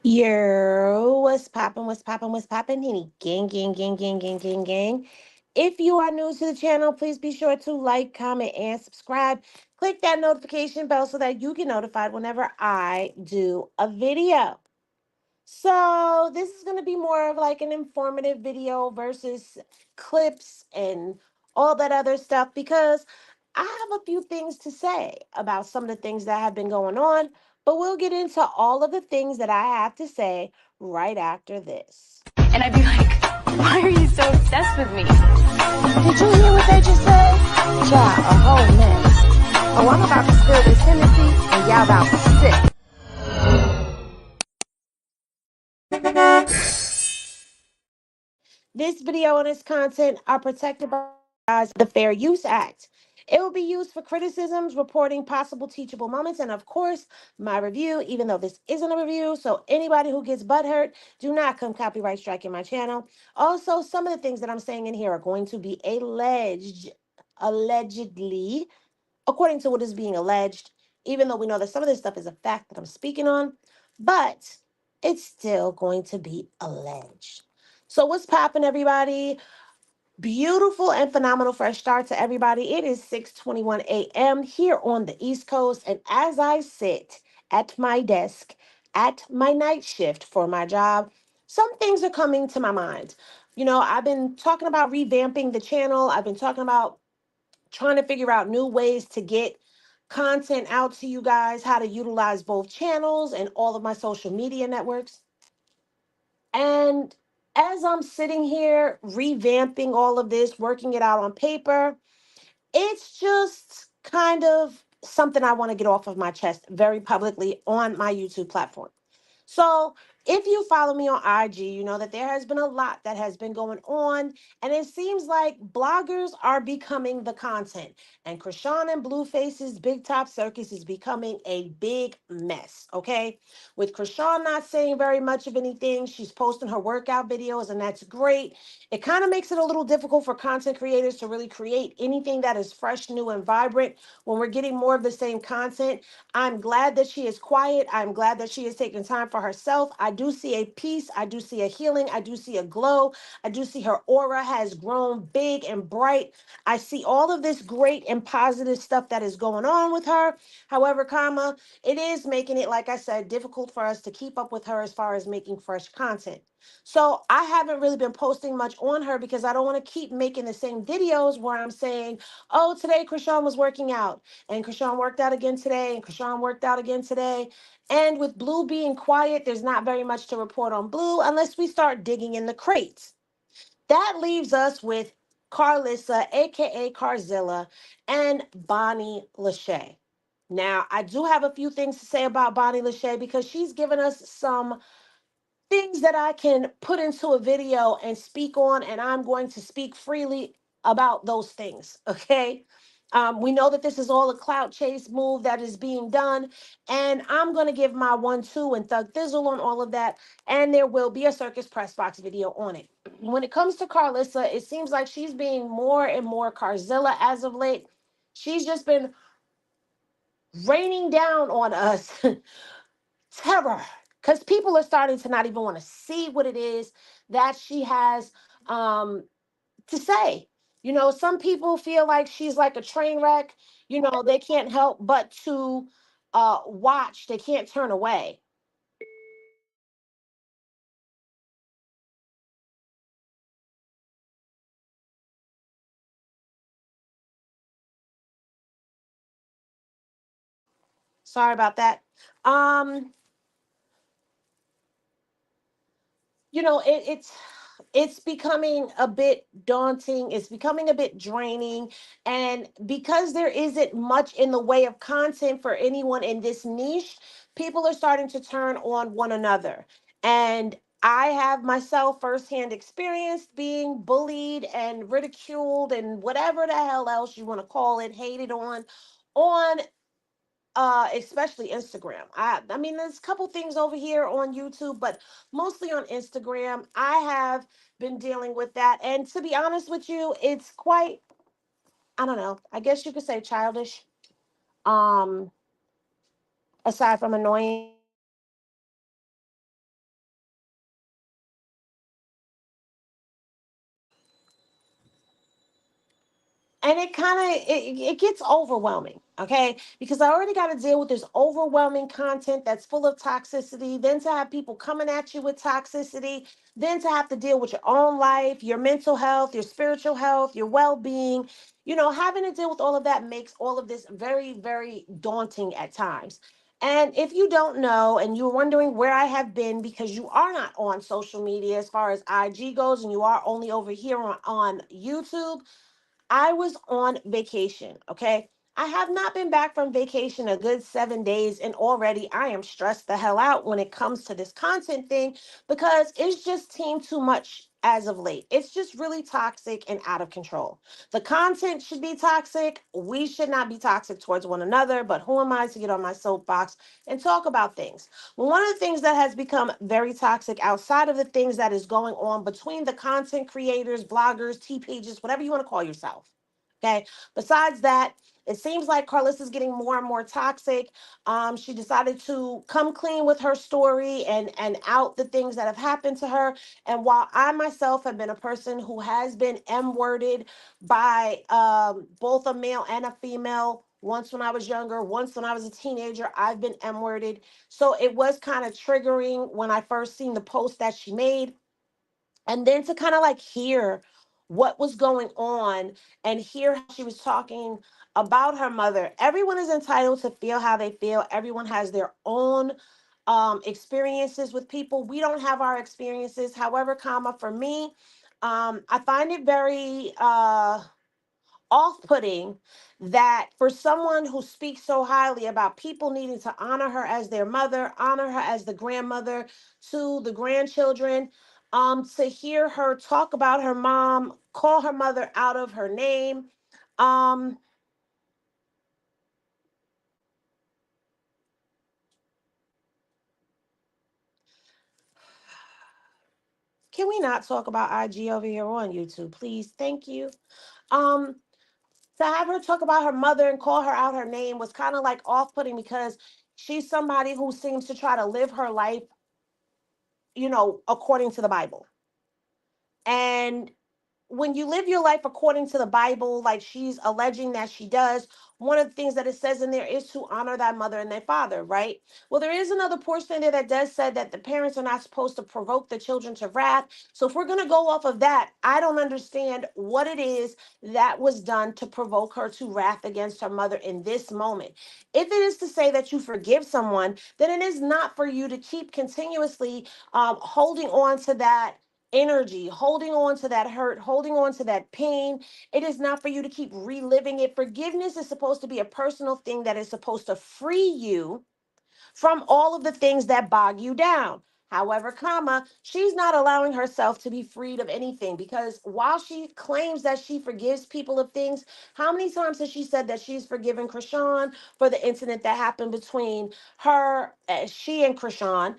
Yo, what's poppin', what's poppin', what's poppin', Henny? Gang, gang, gang, gang, gang, gang, gang. If you are new to the channel, please be sure to like, comment, and subscribe. Click that notification bell so that you get notified whenever I do a video. So this is going to be more of like an informative video versus clips and all that other stuff because I have a few things to say about some of the things that have been going on, but we'll get into all of the things that I have to say right after this. And I'd be like, why are you so obsessed with me? Did you hear what they just said? Child, a whole mess. Oh, I'm about to spill this Hennessy and y'all about to sit. This video and its content are protected by the Fair Use Act. It will be used for criticisms, reporting possible teachable moments, and of course, my review, even though this isn't a review. So anybody who gets butthurt, do not come copyright striking my channel. Also, some of the things that I'm saying in here are going to be allegedly, according to what is being alleged, even though we know that some of this stuff is a fact that I'm speaking on, but it's still going to be alleged. So what's popping, everybody? Beautiful and phenomenal fresh start to everybody. It is 6:21 a.m. here on the East Coast, and as I sit at my desk at my night shift for my job, some things are coming to my mind. I've been talking about revamping the channel. I've been talking about trying to figure out new ways to get content out to you guys, how to utilize both channels and all of my social media networks. And as I'm sitting here revamping all of this, working it out on paper, it's just kind of something I want to get off of my chest very publicly on my YouTube platform. So, if you follow me on IG, you know that there has been a lot that has been going on, and it seems like bloggers are becoming the content. And Chrisean and Blueface's Big Top Circus is becoming a big mess, okay? With Chrisean not saying very much of anything, she's posting her workout videos, and that's great. It kind of makes it a little difficult for content creators to really create anything that is fresh, new, and vibrant when we're getting more of the same content. I'm glad that she is quiet. I'm glad that she is taking time for herself. I do see a peace. I do see a healing. I do see a glow. I do see her aura has grown big and bright. I see all of this great and positive stuff that is going on with her. However, it is making it, like I said, difficult for us to keep up with her as far as making fresh content. So I haven't really been posting much on her because I don't want to keep making the same videos where I'm saying, oh, today Chrisean was working out and Chrisean worked out again today and Chrisean worked out again today. And with Blue being quiet, there's not very much to report on Blue unless we start digging in the crates. That leaves us with Carissa, aka Carzilla, and Bonnie Lachey. Now, I do have a few things to say about Bonnie Lachey because she's given us some things that I can put into a video and speak on, and I'm going to speak freely about those things. Okay. We know that this is all a clout chase move that is being done, and I'm going to give my 1-2 and thug thizzle on all of that, and there will be a Circus Press Box video on it. When it comes to Carissa, it seems like she's being more and more Carzilla as of late. She's just been raining down on us terror because people are starting to not even want to see what it is that she has um to say. Some people feel like she's like a train wreck. They can't help but to watch. They can't turn away. Sorry about that. um it's becoming a bit daunting. It's becoming a bit draining. And because there isn't much in the way of content for anyone in this niche, people are starting to turn on one another. And I have myself firsthand experienced being bullied and ridiculed and whatever the hell else you want to call it, hated on especially Instagram. I mean there's a couple things over here on YouTube, but mostly on Instagram. I have been dealing with that, and to be honest with you, it's quite, I don't know, I guess you could say childish. Um Aside from annoying, and it kind of it gets overwhelming, okay, because I already got to deal with this overwhelming content that's full of toxicity, then to have people coming at you with toxicity, then to have to deal with your own life, your mental health, your spiritual health, your well-being. Having to deal with all of that makes all of this very, very daunting at times. And if you don't know and you're wondering where I have been because you are not on social media as far as IG goes, and you are only over here on YouTube, I was on vacation, okay? I have not been back from vacation a good 7 days, and already I am stressed the hell out when it comes to this content thing because it's just teamed too much as of late. It's just really toxic and out of control. The content should be toxic. We should not be toxic towards one another, but who am I to get on my soapbox and talk about things? Well, one of the things that has become very toxic outside of the things that is going on between the content creators, bloggers, T pages, whatever you want to call yourself. Okay. Besides that, it seems like Carlissa's getting more and more toxic. She decided to come clean with her story and out the things that have happened to her. And while I myself have been a person who has been M-worded by both a male and a female, once when I was younger, once when I was a teenager, I've been M-worded. So it was kind of triggering when I first seen the post that she made, and then to kind of like hear what was going on and hear how she was talking about her mother. Everyone is entitled to feel how they feel. Everyone has their own experiences with people. We don't have our experiences. However, for me, I find it very off-putting that for someone who speaks so highly about people needing to honor her as their mother, honor her as the grandmother to the grandchildren, to hear her talk about her mom, call her mother out of her name. um can we not talk about IG over here on YouTube, please? Thank you. um to have her talk about her mother and call her out her name was kind of like off-putting because she's somebody who seems to try to live her life, according to the Bible. And when you live your life according to the Bible, like she's alleging that she does, one of the things that it says in there is to honor thy mother and thy father, right? Well, there is another portion in there that does say that the parents are not supposed to provoke the children to wrath. So if we're going to go off of that, I don't understand what it is that was done to provoke her to wrath against her mother in this moment. If it is to say that you forgive someone, then it is not for you to keep continuously holding on to that energy, holding on to that hurt, holding on to that pain. It is not for you to keep reliving it. Forgiveness is supposed to be a personal thing that is supposed to free you from all of the things that bog you down. However, she's not allowing herself to be freed of anything because while she claims that she forgives people of things, how many times has she said that she's forgiven Chrisean for the incident that happened between her, she and Chrisean,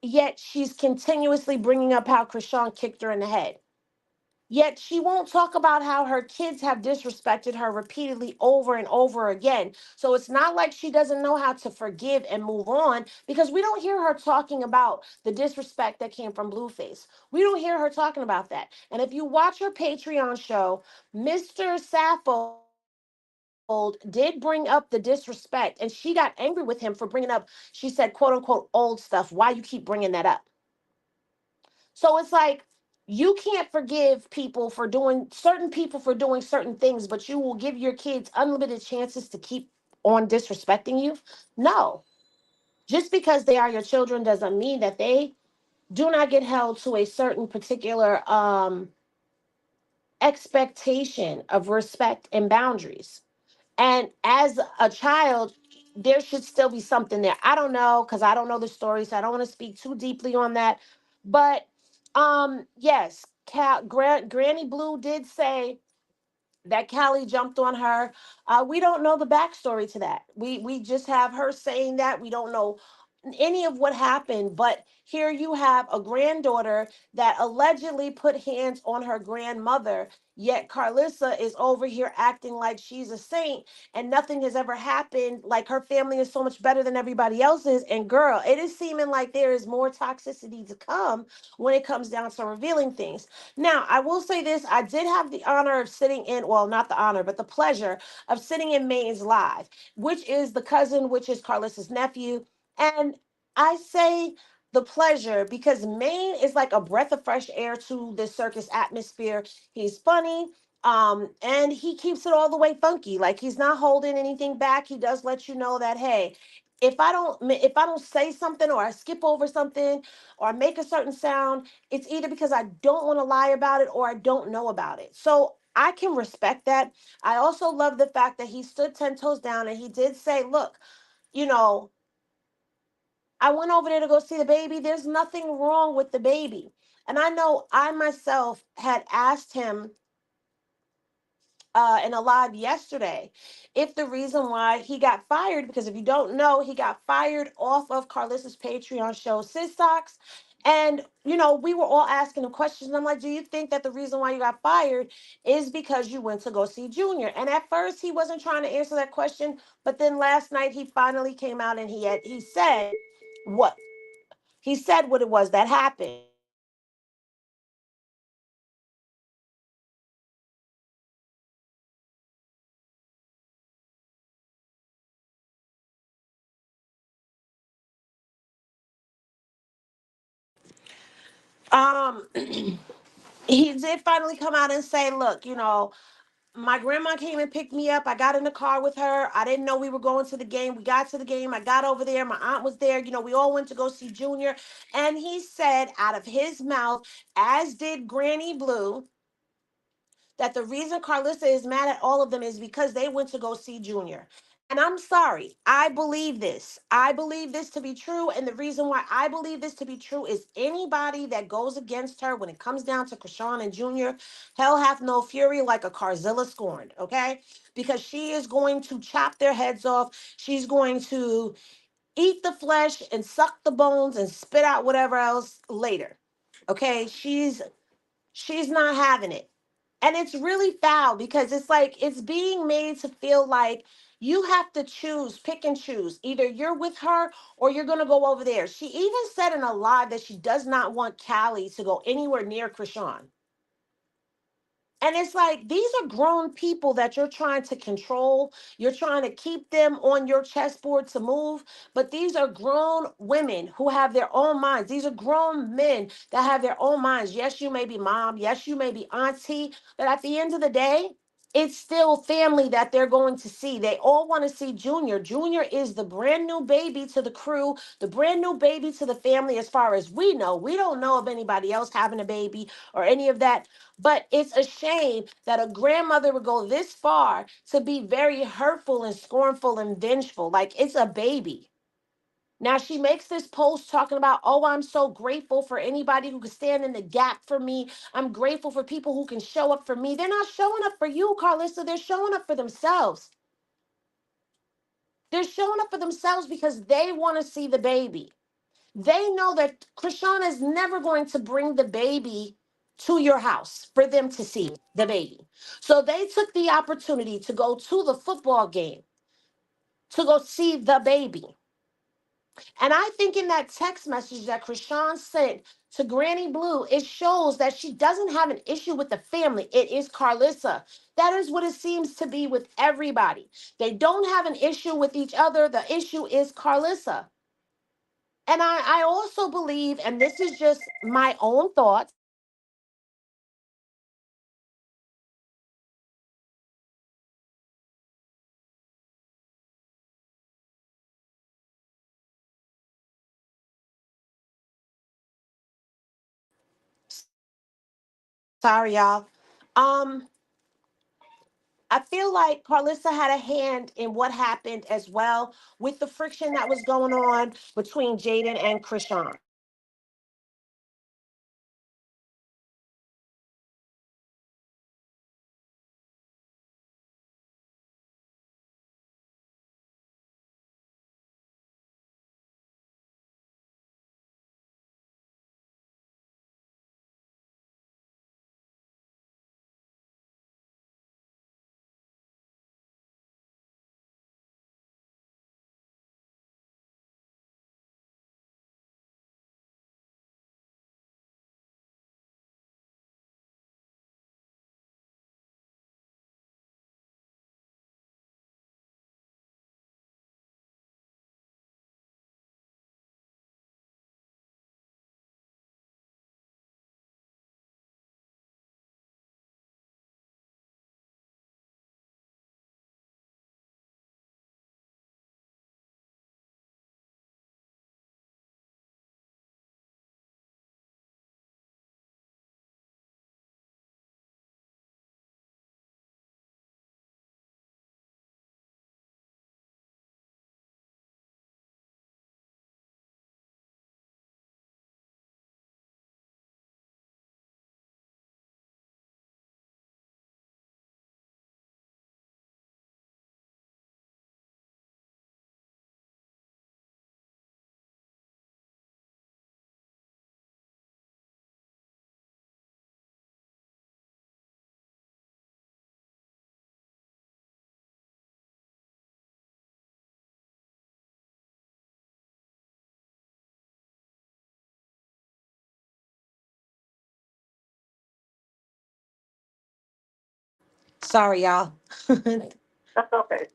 yet she's continuously bringing up how Chrisean kicked her in the head. Yet she won't talk about how her kids have disrespected her repeatedly over and over again. So it's not like she doesn't know how to forgive and move on because we don't hear her talking about the disrespect that came from Blueface. We don't hear her talking about that. And if you watch her Patreon show, Mr. Saffold did bring up the disrespect and she got angry with him for bringing up, she said, quote unquote, old stuff. Why you keep bringing that up? So it's like you can't forgive certain people for doing certain things, but you will give your kids unlimited chances to keep on disrespecting you. No, just because they are your children doesn't mean that they do not get held to a certain particular expectation of respect and boundaries. And as a child, there should still be something there. I don't know because I don't know the story, so I don't want to speak too deeply on that. But yes, Granny Blue did say that Callie jumped on her. We don't know the backstory to that. We just have her saying that. We don't know any of what happened, but here you have a granddaughter that allegedly put hands on her grandmother, yet Carlissa is over here acting like she's a saint and nothing has ever happened, like her family is so much better than everybody else's. And girl, it is seeming like there is more toxicity to come when it comes down to revealing things. Now, I will say this, I did have the honor of sitting in, well, not the honor, but the pleasure of sitting in Maine's Live, which is the cousin, which is Carlissa's nephew. And I say the pleasure because Maine is like a breath of fresh air to this circus atmosphere. He's funny. And he keeps it all the way funky. Like he's not holding anything back. He does let you know that, hey, if I don't say something or I skip over something or I make a certain sound, it's either because I don't want to lie about it or I don't know about it. So I can respect that. I also love the fact that he stood 10 toes down and he did say, look, you know, I went over there to go see the baby. There's nothing wrong with the baby. And I know I myself had asked him in a live yesterday if the reason why he got fired, because if you don't know, he got fired off of Carlissa's Patreon show, Sis Socks. And, we were all asking him questions. And I'm like, do you think that the reason why you got fired is because you went to go see Junior? And at first he wasn't trying to answer that question. But then last night he finally came out and he said what what it was that happened. Um, he did finally come out and say, look, my grandma came and picked me up. I got in the car with her. I didn't know we were going to the game. We got to the game. I got over there. My aunt was there. We all went to go see Junior. And he said out of his mouth, as did Granny Blue, that the reason Carlissa is mad at all of them is because they went to go see Junior. And I'm sorry, I believe this. I believe this to be true. And the reason why I believe this to be true is anybody that goes against her when it comes down to Chrisean and Junior, hell hath no fury like a Carzilla scorned, okay? Because she is going to chop their heads off. She's going to eat the flesh and suck the bones and spit out whatever else later. Okay? She's not having it. And it's really foul because it's like it's being made to feel like you have to choose, pick and choose. Either you're with her or you're going to go over there. She even said in a live that she does not want Callie to go anywhere near Chrisean. And it's like these are grown people that you're trying to control. You're trying to keep them on your chessboard to move. But these are grown women who have their own minds. These are grown men that have their own minds. Yes, you may be mom. Yes, you may be auntie. But at the end of the day, it's still family that they're going to see. They all want to see Junior. Junior is the brand new baby to the crew, the brand new baby to the family, as far as we know. We don't know of anybody else having a baby or any of that. But it's a shame that a grandmother would go this far to be very hurtful and scornful and vengeful. Like it's a baby. Now she makes this post talking about, oh, I'm so grateful for anybody who can stand in the gap for me. I'm grateful for people who can show up for me. They're not showing up for you, Carlissa. They're showing up for themselves. They're showing up for themselves because they want to see the baby. They know that Chrisean is never going to bring the baby to your house for them to see the baby. So they took the opportunity to go to the football game to go see the baby. And I think in that text message that Chrisean sent to Granny Blue, it shows that she doesn't have an issue with the family. It is Carlissa. That is what it seems to be with everybody. They don't have an issue with each other. The issue is Carlissa. And I also believe, and this is just my own thoughts. Sorry, y'all. Um, I feel like Carlissa had a hand in what happened as well with the friction that was going on between Jaden and Chrisean. Sorry, y'all. That's okay.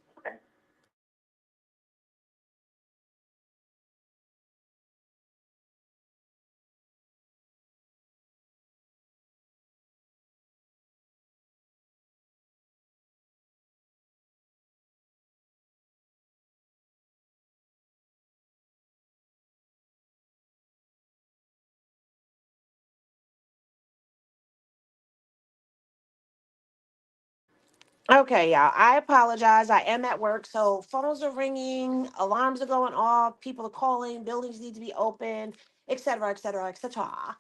Okay, y'all. I apologize. I am at work, so phones are ringing, alarms are going off, people are calling, buildings need to be open, etc., etc., etc.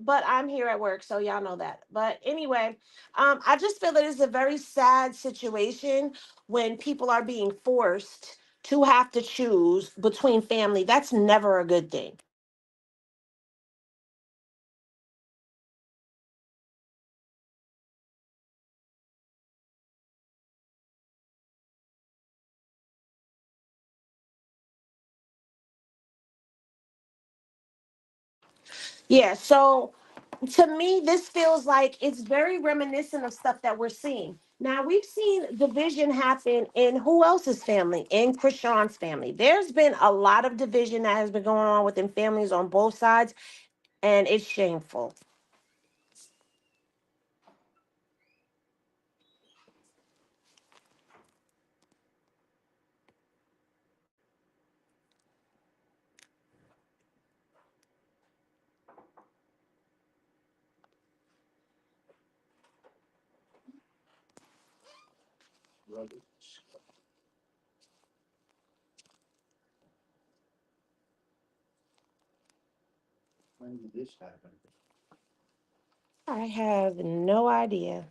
But I'm here at work, so y'all know that. But anyway, I just feel that it's a very sad situation when people are being forced to have to choose between family. That's never a good thing. Yeah, so to me, this feels like it's very reminiscent of stuff that we're seeing. Now, we've seen division happen in who else's family? In Chrisean's family. There's been a lot of division that has been going on within families on both sides, and it's shameful. I have no idea.